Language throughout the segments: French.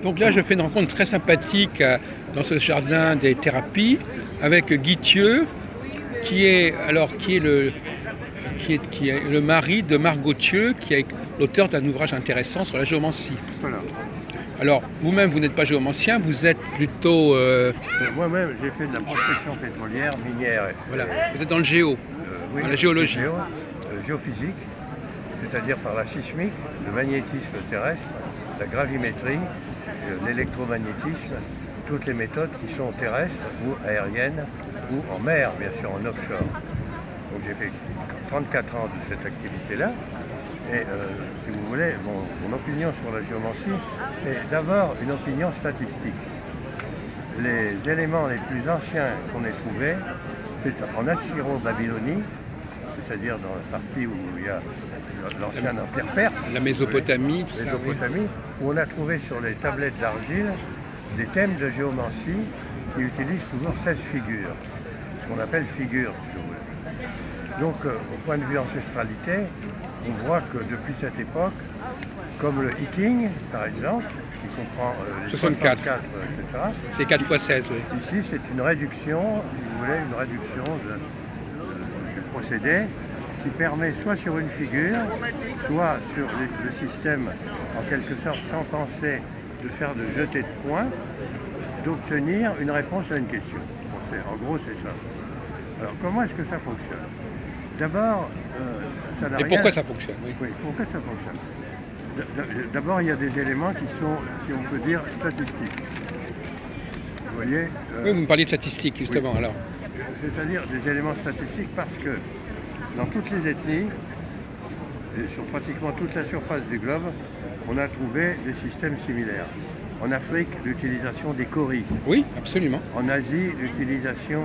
Donc là, je fais une rencontre très sympathique dans ce jardin des thérapies avec Guy Thieux, qui est le mari de Margot Thieux, qui est l'auteur d'un ouvrage intéressant sur la géomancie. Voilà. Alors, vous-même, vous n'êtes pas géomancien, vous êtes plutôt... Moi-même, j'ai fait de la prospection pétrolière, minière. Voilà, vous êtes dans le géo, Oui, dans la géologie. Géophysique, c'est-à-dire par la sismique, le magnétisme terrestre, la gravimétrie, l'électromagnétisme, toutes les méthodes qui sont terrestres ou aériennes ou en mer, bien sûr, en offshore. Donc j'ai fait 34 ans de cette activité-là. Et si vous voulez, mon opinion sur la géomancie est d'abord une opinion statistique. Les éléments les plus anciens qu'on ait trouvés, c'est en Assyro-Babylonie, c'est-à-dire dans la partie où il y a l'ancien empire perse, La Mésopotamie, tout ça. Mésopotamie, où on a trouvé sur les tablettes d'argile des thèmes de géomancie qui utilisent toujours 16 figures, ce qu'on appelle figures, si vous voulez. Donc, au point de vue ancestralité, on voit que depuis cette époque, comme le Hiking, par exemple, qui comprend les 64, etc., c'est 4 x 16, oui. ici, c'est une réduction, si vous voulez, une réduction du procédé qui permet soit sur une figure, soit sur le système, en quelque sorte, sans penser, de faire de jeter de points, d'obtenir une réponse à une question. Bon, en gros, c'est ça. Alors, comment est-ce que ça fonctionne? D'abord, ça n'a rien... Et pourquoi ça fonctionne, oui. Oui, pourquoi ça fonctionne? D'abord, il y a des éléments qui sont, si on peut dire, statistiques. Vous voyez Oui, vous me parliez de statistiques, justement, oui. alors. C'est-à-dire des éléments statistiques parce que dans toutes les ethnies, et sur pratiquement toute la surface du globe, on a trouvé des systèmes similaires. En Afrique, l'utilisation des kauris. Oui, absolument. En Asie, l'utilisation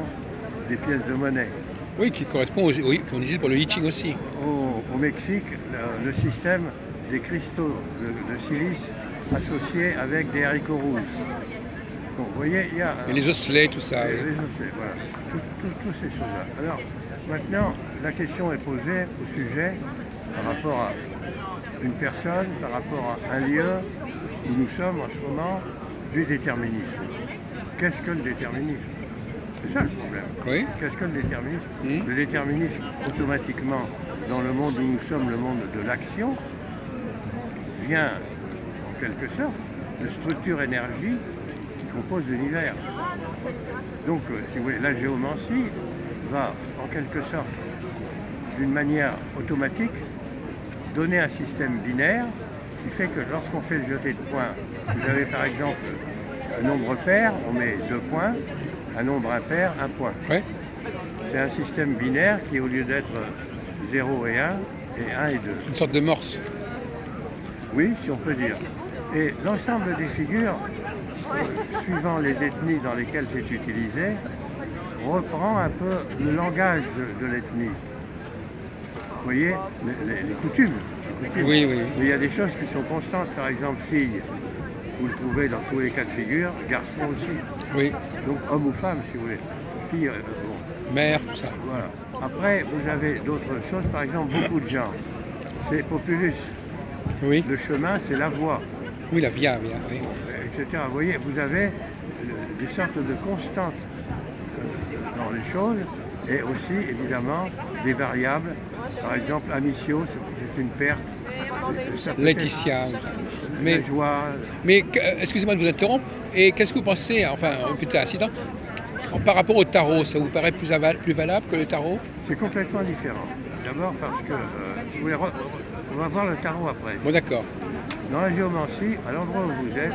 des pièces de monnaie. Oui, qui correspond qu'on utilise pour le hitching aussi. Au Mexique, le système des cristaux de silice associés avec des haricots rouges. Donc, vous voyez, il y a... Et les osselets, tout ça. Les Oui. osselets, voilà. Toutes ces choses-là. Alors, maintenant, la question est posée au sujet par rapport à une personne, par rapport à un lieu où nous sommes en ce moment, du déterminisme. Qu'est-ce que le déterminisme? C'est ça le problème. Oui. Qu'est-ce que le déterminisme? Le déterminisme, automatiquement, dans le monde où nous sommes, le monde de l'action, vient, en quelque sorte, de structure énergie qui compose l'univers. Donc, si vous voulez, la géomancie va, en quelque sorte, d'une manière automatique, donner un système binaire qui fait que lorsqu'on fait le jeté de points, vous avez par exemple un nombre pair, on met 2 points, un nombre impair, 1 point. Oui. C'est un système binaire qui, au lieu d'être 0 et 1, est 1 et 2. Une sorte de morse. Oui, si on peut dire. Et l'ensemble des figures, suivant les ethnies dans lesquelles c'est utilisé, reprend un peu le langage de l'ethnie. Vous voyez, les coutumes. Oui, oui. Mais il y a des choses qui sont constantes. Par exemple, fille, vous le trouvez dans tous les cas de figure, garçon aussi. Oui. Donc homme ou femme, si vous voulez. Fille, bon. Mère, tout ça. Voilà. Après, vous avez d'autres choses. Par exemple, beaucoup de gens. C'est populus. Oui. Le chemin, c'est la voie. Oui, la via, oui. Etc. Vous voyez, vous avez des sortes de constantes dans les choses et aussi, évidemment, des variables. Par exemple, amicio, c'est une perte. Laetitia. La joie. Mais excusez-moi de vous interrompre. Et qu'est-ce que vous pensez, enfin, peut-être accident, par rapport au tarot, ça vous paraît plus valable que le tarot? C'est complètement différent. D'abord parce que, si vous voulez, on va voir le tarot après. Bon, d'accord. Dans la géomancie, à l'endroit où vous êtes,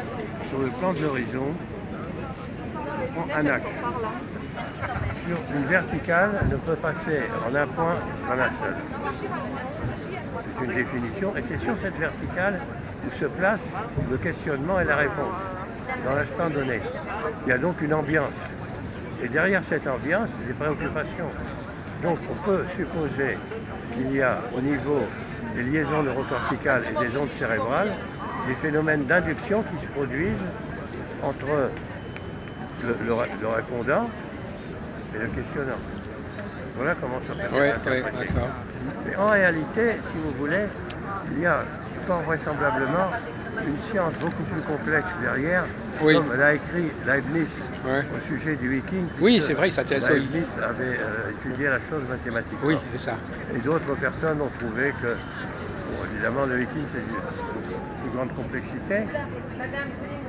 sur le plan de l'horizon, on prend un axe. Sur une verticale, elle ne peut passer en un point qu'en un seul. C'est une définition, et c'est sur cette verticale où se place le questionnement et la réponse, dans l'instant donné. Il y a donc une ambiance. Et derrière cette ambiance, il y a des préoccupations. Donc on peut supposer qu'il y a au niveau des liaisons neurocorticales et des ondes cérébrales des phénomènes d'induction qui se produisent entre le répondant et le questionnant. Voilà comment ça peut être interprété. D'accord. Mais en réalité, si vous voulez, il y a fort vraisemblablement une science beaucoup plus complexe derrière, Oui. comme l'a écrit Leibniz Ouais. au sujet du viking. Oui, puisque c'est vrai que ça intéresse. Oui, Leibniz avait étudié la chose mathématiquement. oui, c'est ça. Et d'autres personnes ont trouvé que, bon, évidemment, le viking, c'est une plus grande complexité,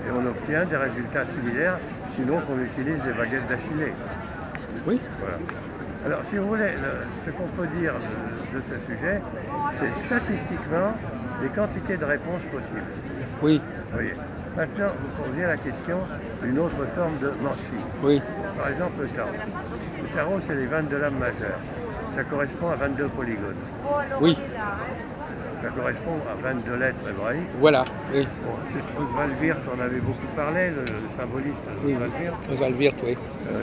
et on obtient des résultats similaires, sinon qu'on utilise des baguettes d'Achillée. Oui, Voilà. Alors, si vous voulez, ce qu'on peut dire de ce sujet, c'est statistiquement les quantités de réponses possibles. oui, Vous voyez. Maintenant, vous posez la question d'une autre forme de Nancy. oui, Par exemple, le tarot. Le tarot, c'est les 22 lames majeures. Ça correspond à 22 polygones. oui. Ça correspond à 22 lettres hébraïques. Voilà, oui, Bon, c'est Oswald Wirth en avait beaucoup parlé, le symboliste oui. Oswald Wirth. Oswald Wirth, oui.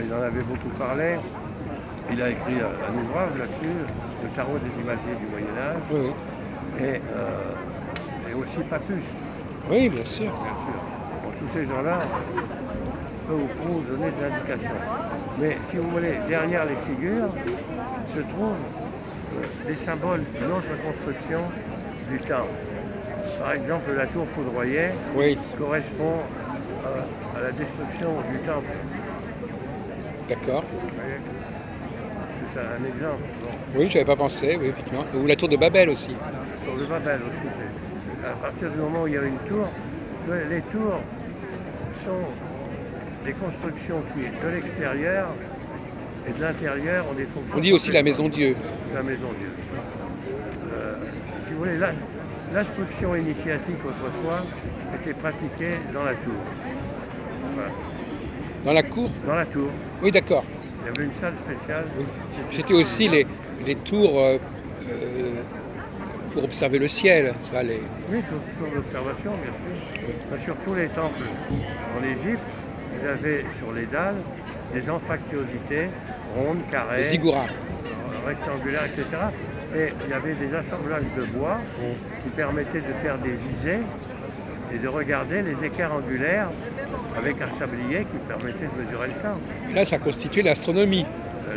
Il en avait beaucoup parlé. Il a écrit un ouvrage là-dessus, le tarot des imagiers du Moyen-Âge, Oui, oui. et aussi Papus, Oui, bien sûr. bien sûr. Bon, tous ces gens-là peuvent vous donner de l'indication. Mais si vous voulez, derrière les figures se trouvent des symboles d'une autre construction du temps. Par exemple, la tour foudroyée Oui, correspond à la destruction du temple. d'accord. Vous voyez. C'est un exemple. Bon. Oui, j'avais pas pensé, oui, effectivement. Ou la tour de Babel aussi. Sur le Babel aussi. À partir du moment où il y a une tour, les tours sont des constructions qui, de l'extérieur et de l'intérieur, ont des fonctions. On dit aussi la complètement- maison Dieu. La maison Dieu. Si vous voulez, l'instruction initiatique autrefois était pratiquée dans la tour. Voilà. Dans la cour? Dans la tour. Oui, d'accord. Il y avait une salle spéciale. Oui. C'était aussi les tours pour observer le ciel. Tu vois, Oui, tour d'observation, bien sûr. Ben, sur tous les temples en Égypte, vous avez sur les dalles des anfractuosités rondes, les carrées, ziggourats. rectangulaires, etc. Et il y avait des assemblages de bois qui permettaient de faire des visées et de regarder les écarts angulaires avec un sablier qui permettait de mesurer le temps. Et là, ça constituait l'astronomie.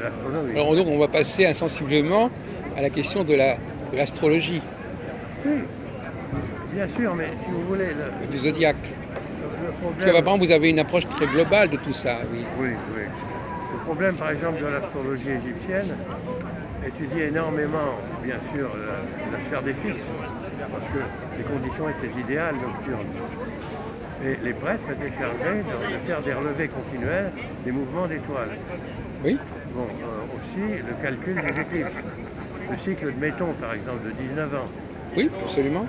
L'astronomie. Alors donc, on va passer insensiblement à la question de l'astrologie, Oui, bien sûr, mais si vous voulez, du zodiaque. le Parce que, problème... apparemment, vous avez une approche très globale de tout ça. Oui. Oui, oui. Le problème, par exemple, de l'astrologie égyptienne étudie énormément, bien sûr, la sphère des fixes, parce que les conditions étaient idéales nocturnes. Et les prêtres étaient chargés de faire des relevés continuels des mouvements d'étoiles. Oui, Bon, aussi le calcul des éclipses. Le cycle de Méton, par exemple, de 19 ans. oui, absolument.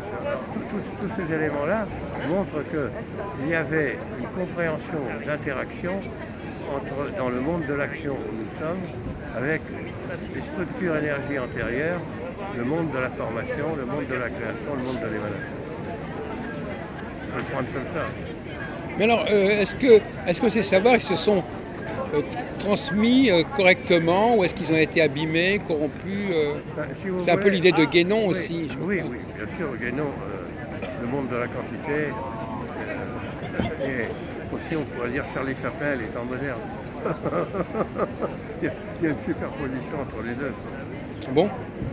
Tous ces éléments-là montrent qu'il y avait une compréhension d'interaction dans le monde de l'action où nous sommes, avec les structures énergie antérieures, le monde de la formation, le monde de la création, le monde de l'émanation. On peut le prendre comme ça. Mais alors, est-ce que ces savoirs ils se sont transmis correctement ou est-ce qu'ils ont été abîmés, corrompus Ben, si vous C'est un peu voulez- l'idée de Guénon Oui, aussi. je oui, crois. oui, bien sûr, Guénon, le monde de la quantité, et aussi on pourrait dire Charlie Chaplin, les temps modernes. Il y a une superposition entre les deux. Bon,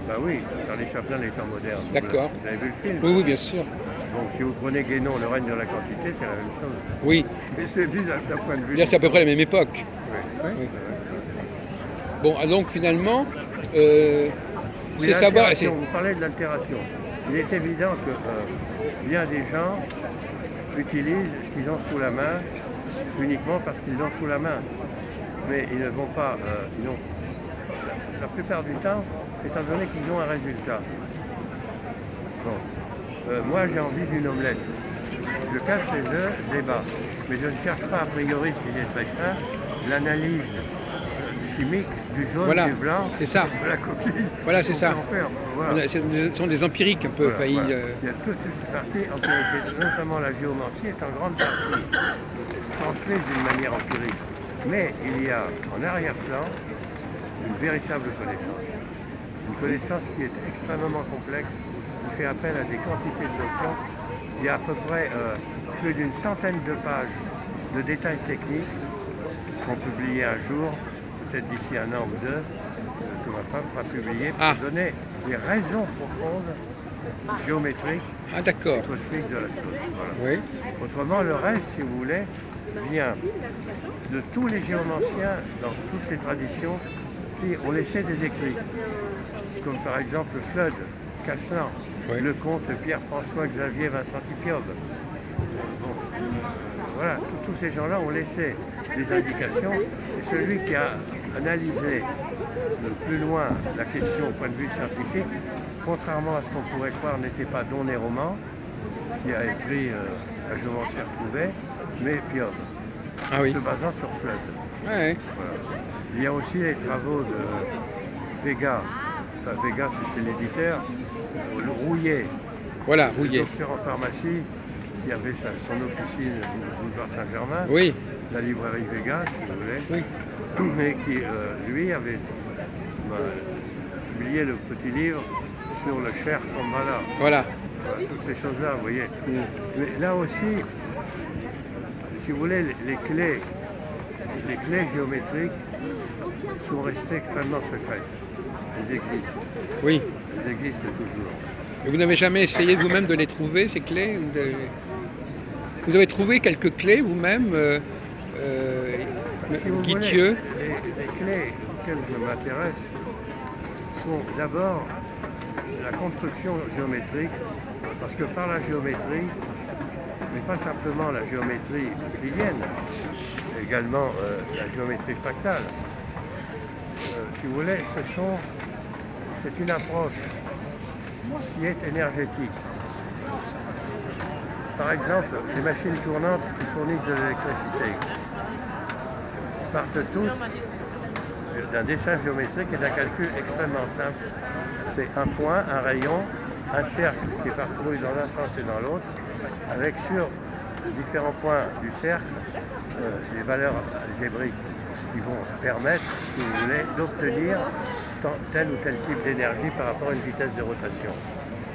Bah oui, Charlie Chaplin, les temps modernes. D'accord. Vous avez vu le film? oui, oui, bien sûr. Donc si vous prenez Guénon, le règne de la quantité, c'est la même chose. Oui, Mais c'est dit d'un point de vue. c'est à peu près la même époque. Oui, oui, Oui. c'est Bon, ah, donc finalement, vrai. Oui, ces savoirs, l'altération, vous parlez de l'altération. Il est évident que bien des gens utilisent ce qu'ils ont sous la main uniquement parce qu'ils l'ont sous la main. Mais ils ne vont pas, la plupart du temps, étant donné qu'ils ont un résultat. Bon. Moi, j'ai envie d'une omelette. Je casse les œufs, je les bats. Mais je ne cherche pas, a priori, s'il est très sain, l'analyse chimique du jaune, Voilà, du blanc, c'est ça. de la coquille. Voilà, c'est qu'on ça. peut en faire. Voilà. Ce sont des empiriques un peu. Voilà, enfin, ils, voilà. Il y a toute une partie empirique, notamment la géomancie est en grande partie transmise d'une manière empirique. Mais il y a en arrière-plan une véritable connaissance. Une connaissance qui est extrêmement complexe, qui fait appel à des quantités de notions. Il y a à peu près plus d'une centaine de pages de détails techniques qui seront publiés un jour, peut-être d'ici un an ou deux, que ma femme fera publier pour Ah. donner les raisons profondes géométrique Ah et d'accord. cosmique de la chose. Voilà. Oui. Autrement, le reste, si vous voulez, vient de tous les géomanciens dans toutes les traditions qui ont laissé des écrits, comme par exemple Flood, Caslan, Oui. Lecomte, Pierre-François, Xavier, Vincent Tipiob. Bon, voilà, tous ces gens-là ont laissé des indications et celui qui a analysé de plus loin la question au point de vue scientifique, contrairement à ce qu'on pourrait croire, n'était pas Don Néroman, qui a écrit La géomancière trouvée, mais Piob, Ah oui. se basant sur Flood. Ouais. Voilà. Il y a aussi les travaux de Vega. Enfin, Vega, c'était l'éditeur. Le Rouillet, Voilà, le rouillé. docteur en pharmacie, qui avait son officine au boulevard Saint-Germain, Oui, la librairie Vega, si vous voulez, oui. mais qui, lui, avait publié le petit livre sur le Cher Kambala. Voilà. Voilà, toutes ces choses-là, vous voyez. Mais là aussi, si vous voulez, les clés géométriques sont restées extrêmement secrètes. Elles existent. Oui. Elles existent toujours. Et vous n'avez jamais essayé vous-même de les trouver, ces clés Vous avez trouvé quelques clés vous-même, Si vous Guy voulez, Thieu? les clés auxquelles je m'intéresse sont d'abord la construction géométrique, parce que par la géométrie, mais pas simplement la géométrie euclidienne, également la géométrie fractale. Si vous voulez, c'est une approche qui est énergétique. Par exemple, les machines tournantes qui fournissent de l'électricité partent toutes d'un dessin géométrique et d'un calcul extrêmement simple. C'est un point, un rayon, un cercle qui est parcouru dans un sens et dans l'autre, avec sur différents points du cercle des valeurs algébriques qui vont permettre, si vous voulez, d'obtenir tel ou tel type d'énergie par rapport à une vitesse de rotation.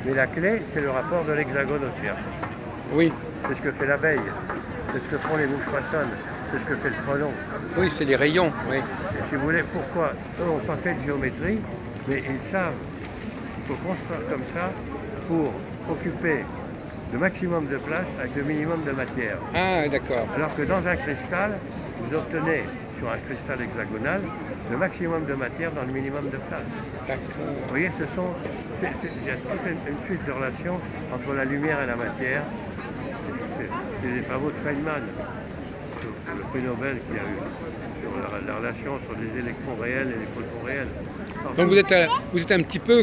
Mais la clé, c'est le rapport de l'hexagone au cercle. Oui. C'est ce que fait l'abeille, c'est ce que font les mouches poissonnes, c'est ce que fait le frelon. Oui, c'est les rayons. Oui. Et si vous voulez, pourquoi eux n'ont pas fait de géométrie, mais ils savent qu'il faut construire comme ça pour occuper le maximum de place avec le minimum de matière. Ah, d'accord. Alors que dans un cristal, vous obtenez sur un cristal hexagonal le maximum de matière dans le minimum de place. D'accord. Vous voyez, il y a toute une suite de relations entre la lumière et la matière. C'est des travaux de Feynman, sur le prix Nobel qu'il y a eu, sur la relation entre les électrons réels et les photons réels. Donc vous êtes un petit peu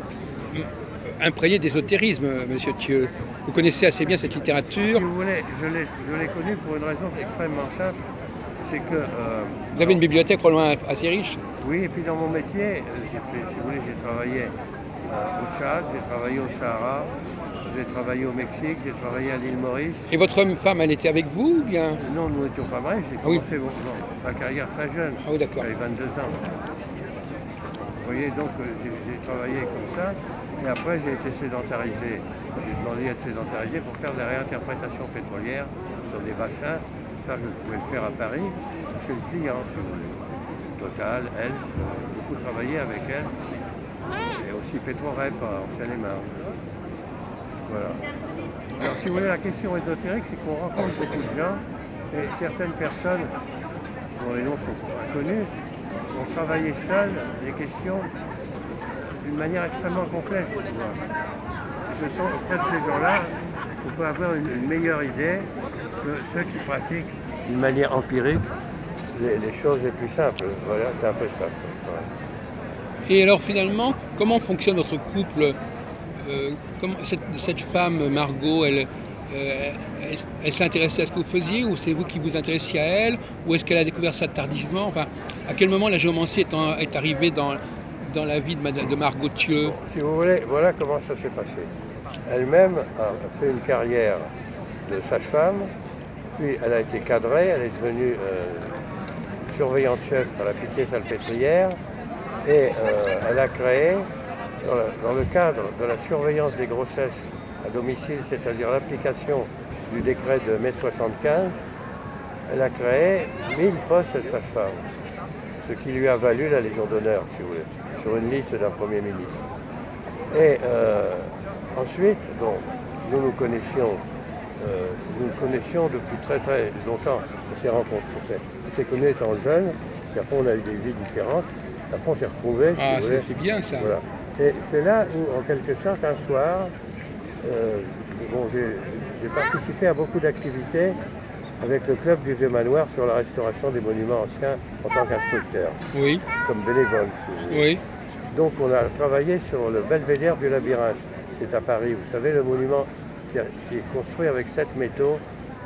imprégné d'ésotérisme, monsieur Thieu. Vous connaissez assez bien cette littérature. Si vous voulez, je l'ai connu pour une raison extrêmement simple, c'est que... Vous avez une bibliothèque probablement assez riche. Oui, et puis dans mon métier, si vous voulez, j'ai travaillé au Tchad, j'ai travaillé au Sahara, j'ai travaillé au Mexique, j'ai travaillé à l'île Maurice. Et votre femme, elle était avec vous ou bien? Non, nous n'étions pas mariés, j'ai commencé ma carrière très jeune, Ah oui, d'accord. j'avais 22 ans. Vous voyez, donc j'ai travaillé comme ça, et après j'ai été sédentarisé. J'ai demandé à être sédentarisé pour faire de la réinterprétation pétrolière sur des bassins. Ça, je pouvais le faire à Paris, chez le client, si vous voulez. Total, Elf, beaucoup travaillé avec elle, et aussi Petrorep en Seine-et-Marne. Voilà. Alors si vous voulez, la question ésotérique, c'est qu'on rencontre beaucoup de gens, et certaines personnes, dont les noms sont inconnus, ont travaillé seules des questions d'une manière extrêmement complète. Ce sont auprès de ces gens-là qu'on peut avoir une meilleure idée que ceux qui pratiquent d'une manière empirique les choses les plus simples. Voilà, c'est un peu ça. Voilà. Et alors finalement, comment fonctionne votre couple? Cette femme, Margot, elle s'est intéressée à ce que vous faisiez, ou c'est vous qui vous intéressiez à elle, ou est-ce qu'elle a découvert ça tardivement? Enfin, à quel moment la géomancie est arrivée dans la vie de Margot Thieu? Si vous voulez, voilà comment ça s'est passé. Elle-même a fait une carrière de sage-femme, puis elle a été cadrée, elle est devenue surveillante chef à la Pitié-Salpêtrière, et elle a créé, dans le cadre de la surveillance des grossesses à domicile, c'est-à-dire l'application du décret de mai 75, elle a créé 1000 postes de sage-femme, ce qui lui a valu la Légion d'honneur, si vous voulez, sur une liste d'un Premier ministre. Et Ensuite, bon, nous nous connaissions, depuis très très longtemps. On s'est rencontrés, on s'est connus étant jeunes, puis après on a eu des vies différentes, après on s'est retrouvés, si Ah, vous voulez. c'est bien ça. Voilà. Et c'est là où, en quelque sorte, un soir, bon, j'ai participé à beaucoup d'activités avec le club du Vieux Manoir sur la restauration des monuments anciens en tant qu'instructeur, Oui, comme bénévole, si vous voulez. oui, Donc on a travaillé sur le belvédère du labyrinthe, qui est à Paris. Vous savez, le monument qui est construit avec 7 métaux,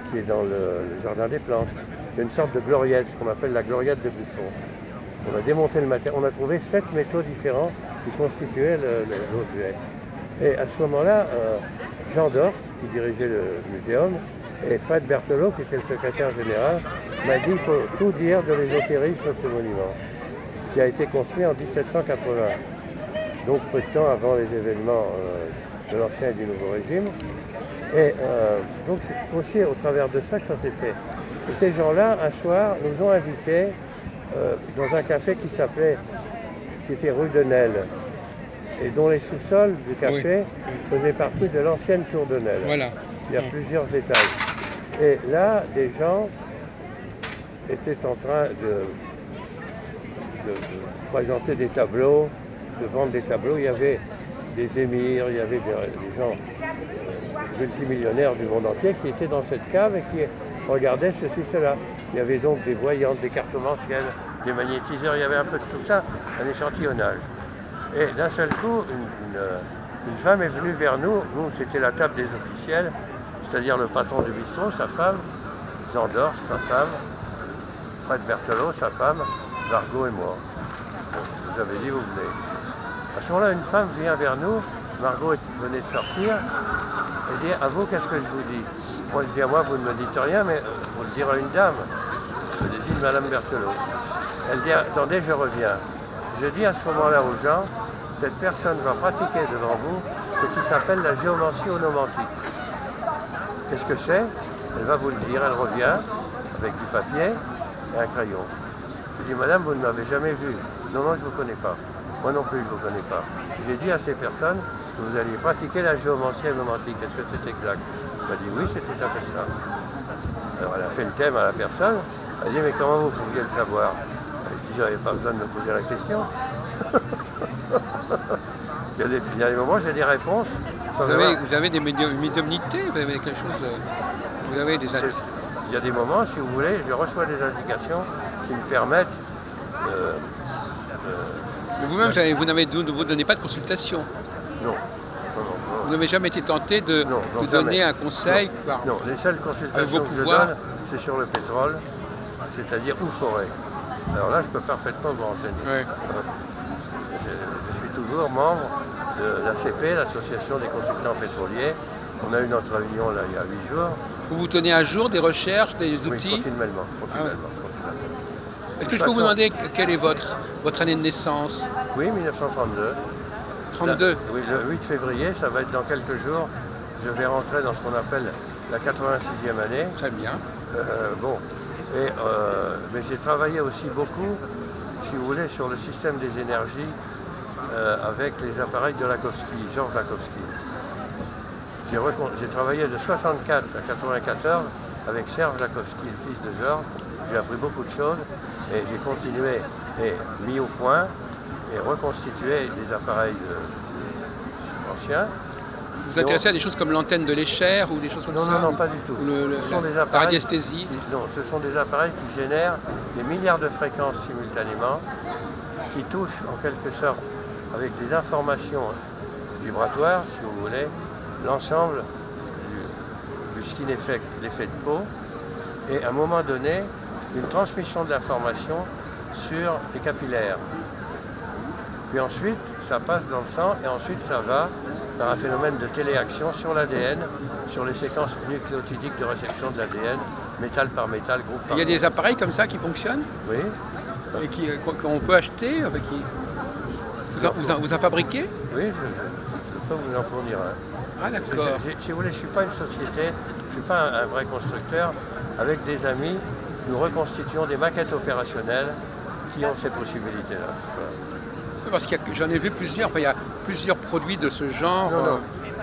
qui est dans le jardin des plantes. Il y a une sorte de gloriette, ce qu'on appelle la gloriette de Buffon. On a démonté le matériel, on a trouvé 7 métaux différents qui constituaient l'objet. Et à ce moment-là, Jean Dorf, qui dirigeait le muséum, et Fred Berthelot, qui était le secrétaire général, m'a dit qu'il faut tout dire de l'ésotérisme de ce monument, qui a été construit en 1780, donc peu de temps avant les événements de l'Ancien et du Nouveau Régime. Et donc c'est aussi au travers de ça que ça s'est fait. Et ces gens-là, un soir, nous ont invités dans un café qui était rue de Nesle, et dont les sous-sols du café faisaient partie de l'ancienne tour de Nesle. voilà. Il y a plusieurs étages. Et là, des gens étaient en train de présenter des tableaux, de vendre des tableaux. Il y avait des émirs, il y avait des gens multimillionnaires du monde entier qui étaient dans cette cave et qui regardaient ceci, cela. Il y avait donc des voyantes, des cartomanciennes, des magnétiseurs, il y avait un peu de tout ça, un échantillonnage. Et d'un seul coup, une femme est venue vers nous. Nous, c'était la table des officiels, c'est-à-dire le patron du bistrot, sa femme, Jean Dorf, sa femme, Fred Berthelot, sa femme, Margot et moi. Je vous avais dit, vous venez. À ce moment-là, une femme vient vers nous, Margot venait de sortir, et dit, à vous, qu'est-ce que je vous dis? Moi, je dis, à moi, vous ne me dites rien, mais vous le direz à une dame. Je lui dis, Madame Berthelot. Elle dit, attendez, je reviens. Je dis à ce moment-là aux gens, cette personne va pratiquer devant vous ce qui s'appelle la géomancie onomantique. Qu'est-ce que c'est? Elle va vous le dire, elle revient avec du papier et un crayon. Je dis, madame, vous ne m'avez jamais vu. Non, non, je ne vous connais pas. Moi non plus, je ne vous connais pas. J'ai dit à ces personnes que vous alliez pratiquer la géomancie onomantique. Est-ce que c'est exact? Elle m'a dit, oui, c'est tout à fait ça. Alors elle a fait le thème à la personne. Elle a dit, mais comment vous pouviez le savoir? Je dis, j'avais pas besoin de me poser la question. Il y a des moments, j'ai des réponses. Vous avez des médiumnités, vous avez quelque chose. Vous avez des. Il y a des moments, si vous voulez, je reçois des indications qui me permettent Mais vous-même, vous donnez pas de consultation. Non. Vous n'avez jamais été tenté de donner un conseil Non, les seules consultations que je donne, c'est sur le pétrole, c'est-à-dire ou forêt. Alors là, je peux parfaitement vous renseigner. Ouais. Je suis toujours membre de l'ACP, l'Association des consultants pétroliers. On a eu notre réunion là, il y a 8 jours. Vous tenez à jour des recherches, des outils? Oui, continuellement. Est-ce que je peux vous demander quelle est votre année de naissance? Oui, 1932. 32. Oui, le 8 février, ça va être dans quelques jours. Je vais rentrer dans ce qu'on appelle la 86e année. Très bien. Mais j'ai travaillé aussi beaucoup, si vous voulez, sur le système des énergies avec les appareils de Lakowski, Georges Lakowski. J'ai travaillé de 64 à 94 avec Serge Lakowski, le fils de Georges. J'ai appris beaucoup de choses et j'ai continué et mis au point et reconstitué des appareils anciens. Vous vous intéressez à des choses comme l'antenne de l'échelle ou des choses comme ça? Non, pas du tout. Ce sont des appareils. La radiesthésie? Non, ce sont des appareils qui génèrent des milliards de fréquences simultanément, qui touchent en quelque sorte, avec des informations vibratoires, si vous voulez, l'ensemble du skin effect, l'effet de peau, et à un moment donné, une transmission de l'information sur les capillaires. Puis ensuite, ça passe dans le sang et ensuite ça va par un phénomène de téléaction sur l'ADN, sur les séquences nucléotidiques de réception de l'ADN, métal par métal, groupe par groupe. Il y a des appareils comme ça qui fonctionnent? Oui. Et qu'on peut acheter? Vous en fabriquez? Oui, je peux vous en fournir un. Ah d'accord. Si vous voulez, je ne suis pas une société, je ne suis pas un vrai constructeur. Avec des amis, nous reconstituons des maquettes opérationnelles qui ont ces possibilités-là. Voilà. Parce que j'en ai vu plusieurs, il y a plusieurs produits de ce genre.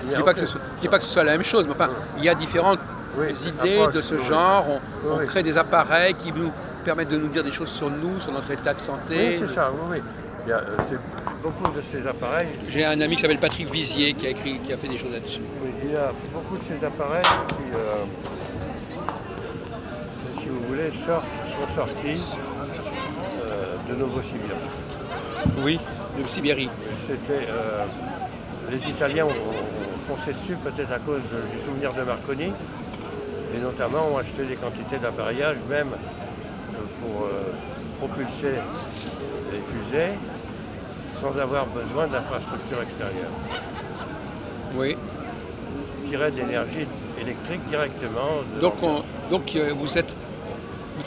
Je ne dis pas que ce soit la même chose, mais enfin, il y a différentes idées de ce genre. On crée des appareils qui nous permettent de nous dire des choses sur nous, sur notre état de santé. Oui, c'est ça, oui. C'est beaucoup de ces appareils. J'ai un ami qui s'appelle Patrick Vizier qui a fait des choses là-dessus. Oui, il y a beaucoup de ces appareils qui, si vous voulez, sont sortis de Novosibirsk. Oui, de Sibérie. C'était, les Italiens ont foncé dessus, peut-être à cause du souvenir de Marconi, et notamment ont acheté des quantités d'appareillage, même pour propulser les fusées, sans avoir besoin d'infrastructures extérieures. Oui. Tirer de l'énergie électrique directement. Donc vous êtes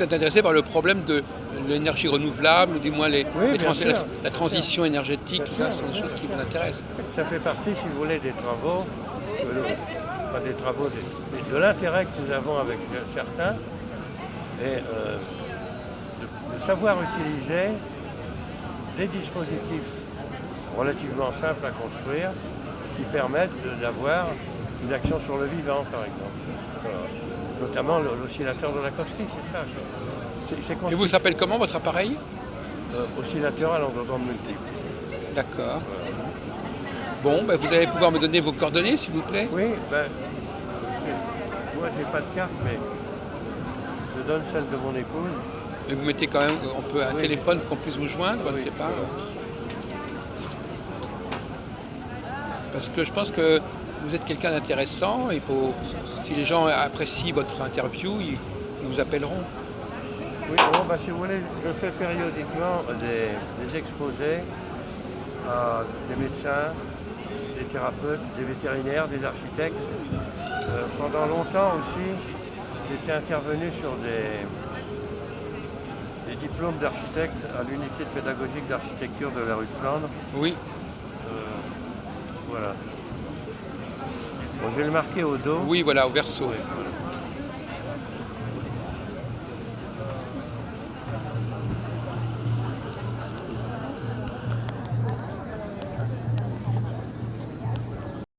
intéressé par le problème de l'énergie renouvelable, ou du moins la transition énergétique, tout ça, ce sont des choses qui vous intéressent. Ça fait partie, si vous voulez, des travaux, de l'intérêt que nous avons avec certains, et de savoir utiliser des dispositifs relativement simples à construire qui permettent d'avoir une action sur le vivant, par exemple. Voilà. Notamment l'oscillateur de Lakowski, c'est ça. Et vous s'appelle comment votre appareil? Oscillateur à l'endogramme multiple. D'accord. Bon, ben, vous allez pouvoir me donner vos coordonnées, s'il vous plaît? Oui, moi j'ai pas de carte, mais je donne celle de mon épouse. Et vous mettez quand même un téléphone qu'on puisse vous joindre, je ne sais pas. Parce que je pense que vous êtes quelqu'un d'intéressant. Si les gens apprécient votre interview, ils vous appelleront. Oui, si vous voulez, je fais périodiquement des exposés à des médecins, des thérapeutes, des vétérinaires, des architectes. Pendant longtemps aussi, j'étais intervenu sur des diplômes d'architecte à l'unité pédagogique d'architecture de la rue de Flandre. Oui. Voilà. Bon, je vais le marquer au dos. Oui, voilà, au verso. Oui.